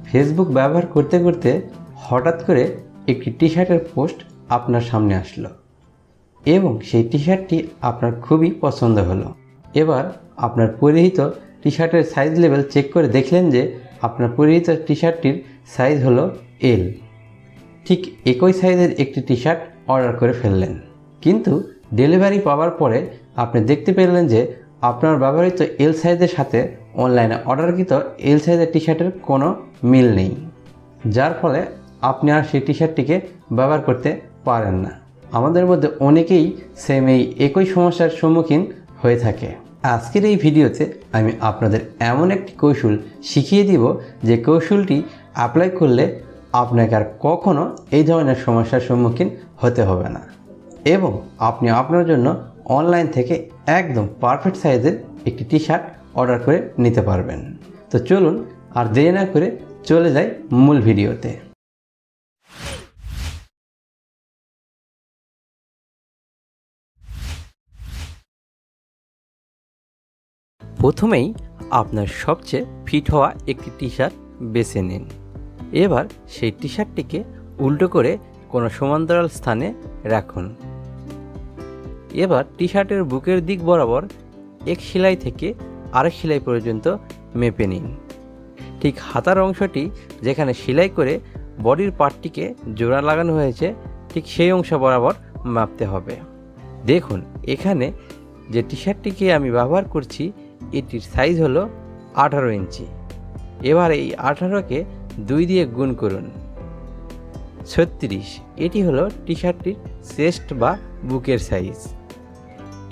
Facebook ব্যবহার করতে করতে হঠাৎ করে একটি টি শার্টের পোস্ট আপনার সামনে আসলো এবং সেই টি শার্টটি আপনার খুবই পছন্দ হলো। এবার আপনার পরিহিত টি শার্টের সাইজ লেভেল চেক করে দেখলেন যে আপনার পরিহিত টি শার্টটির সাইজ হলো এল। ঠিক একই সাইজের একটি টি শার্ট অর্ডার করে ফেললেন, কিন্তু ডেলিভারি পাওয়ার পরে আপনি দেখতে পেলেন যে আপনার ব্যবহৃত এল সাইজের সাথে অনলাইনে অর্ডারকৃত এল সাইজের টি শার্টের কোনো মিল নেই, যার ফলে আপনি আর সেই টি শার্টটিকে ব্যবহার করতে পারেন না। আমাদের মধ্যে অনেকেই সেম এই একই সমস্যার সম্মুখীন হয়ে থাকে। আজকের এই ভিডিওতে আমি আপনাদের এমন একটি কৌশল শিখিয়ে দিব যে কৌশলটি অ্যাপ্লাই করলে আপনাকে আর কখনো এই ধরনের সমস্যার সম্মুখীন হতে হবে না এবং আপনি আপনার জন্য অনলাইন থেকে একদম পারফেক্ট সাইজের একটি টি শার্ট অর্ডার করে নিতে পারবেন। তো চলুন আর দেরি না করে চলে যাই মূল ভিডিওতে। প্রথমেই আপনার সবচেয়ে ফিট হওয়া একটি টি শার্ট বেছে নিন। এবার সেই টি শার্টটিকে উল্টো করে কোনো সমান্তরাল স্থানে রাখুন। এবার টি শার্টের বুকের দিক বরাবর এক সেলাই থেকে আরেক সেলাই পর্যন্ত মেপে নিন। ঠিক হাতার অংশটি যেখানে সেলাই করে বডির পার্টটিকে জোড়া লাগানো হয়েছে ঠিক সেই অংশ বরাবর মাপতে হবে। দেখুন, এখানে যে টি শার্টটিকে আমি ব্যবহার করছি এটির সাইজ হলো 18 ইঞ্চি। এবার এই 18কে 2 দিয়ে গুণ করুন, 36। এটি হলো টি শার্টটির চেস্ট বা বুকের সাইজ।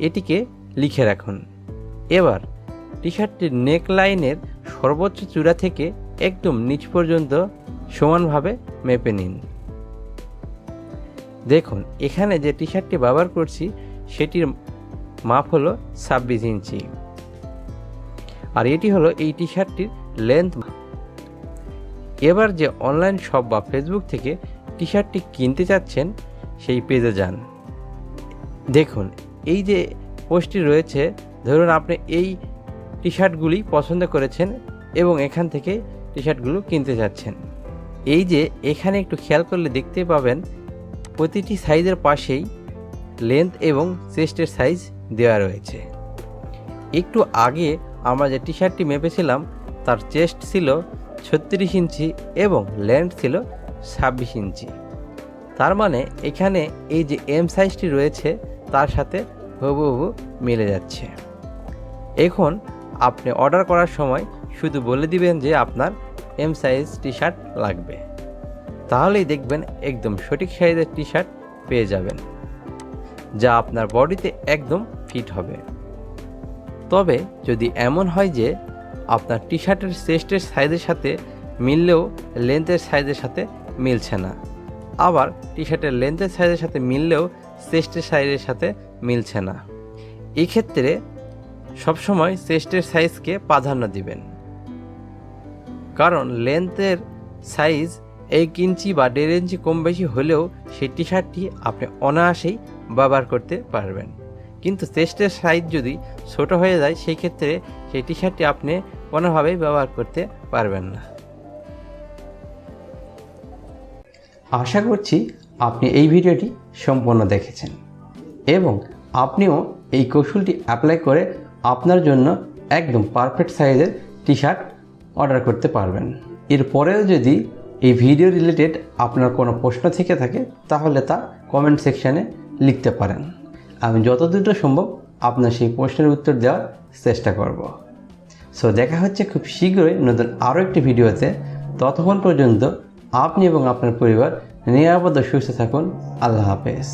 এটিকে লিখে রাখুন। এবার টি শার্টটির নেক লাইনের সর্বোচ্চ চূড়া থেকে একদম নিচ পর্যন্ত সমানভাবে মেপে নিন। দেখুন, এখানে যে টি শার্টটি ব্যবহার করছি সেটির মাপ হলো 26 ইঞ্চি আর এটি হলো এই টি শার্টটির লেন্থ। এবার যে অনলাইন শপ বা ফেসবুক থেকে টি শার্টটি কিনতে চাচ্ছেন সেই পেজে যান। দেখুন, এই যে পোস্টটি রয়েছে, ধরুন আপনি এই টি শার্টগুলি পছন্দ করেছেন এবং এখান থেকে টি শার্টগুলো কিনতে চাচ্ছেন। এই যে এখানে একটু খেয়াল করলে দেখতে পাবেন প্রতিটি সাইজের পাশেই লেন্থ এবং চেস্টের সাইজ দেওয়া রয়েছে। একটু আগে আমরা যে টি শার্টটি মেপেছিলাম তার চেস্ট ছিল 36 ইঞ্চি এবং লেন্থ ছিল 26 ইঞ্চি। তার মানে এখানে এই যে এম সাইজটি রয়েছে তার সাথে হুবহু মিলে যাচ্ছে। এখন আপনি অর্ডার করার সময় শুধু বলে দিবেন যে আপনার এম সাইজ টি শার্ট লাগবে, তাহলেই দেখবেন একদম সঠিক সাইজের টি শার্ট পেয়ে যাবেন যা আপনার বডিতে একদম ফিট হবে। তবে যদি এমন হয় যে আপনার টি শার্টের চেস্টের সাইজের সাথে মিললেও লেন্থের সাইজের সাথে মিলছে না, আবার টি শার্টের লেন্থের সাইজের সাথে মিললেও চেস্টের সাইজের সাথে মিলছে না, এই ক্ষেত্রে সবসময় চেস্টের সাইজকে প্রাধান্য দিবেন। কারণ লেন্থের সাইজ 1 ইঞ্চি বা 1.5 ইঞ্চি কম বেশি হলেও সেই টি শার্টটি আপনি অনায়াসেই ব্যবহার করতে পারবেন। কিন্তু চেস্টের সাইজ যদি ছোট হয়ে যায় সেই ক্ষেত্রে সেই টি শার্টটি আপনি কোনোভাবেই ব্যবহার করতে পারবেন না। আশা করছি আপনি এই ভিডিওটি সম্পূর্ণ দেখেছেন এবং আপনিও এই কৌশলটি অ্যাপ্লাই করে আপনার জন্য একদম পারফেক্ট সাইজের টি শার্ট অর্ডার করতে পারবেন। এরপরেও যদি এই ভিডিও রিলেটেড আপনার কোনো প্রশ্ন থেকে থাকে তাহলে তা কমেন্ট সেকশানে লিখতে পারেন। আমি যত দ্রুত সম্ভব আপনার সেই প্রশ্নের উত্তর দেওয়ার চেষ্টা করব। সো দেখা হচ্ছে খুব শীঘ্রই নতুন আরও একটি ভিডিওতে। ততক্ষণ পর্যন্ত আপনি এবং আপনার পরিবার নিরাপদ ও সুস্থ থাকুন। আল্লাহ হাফেজ।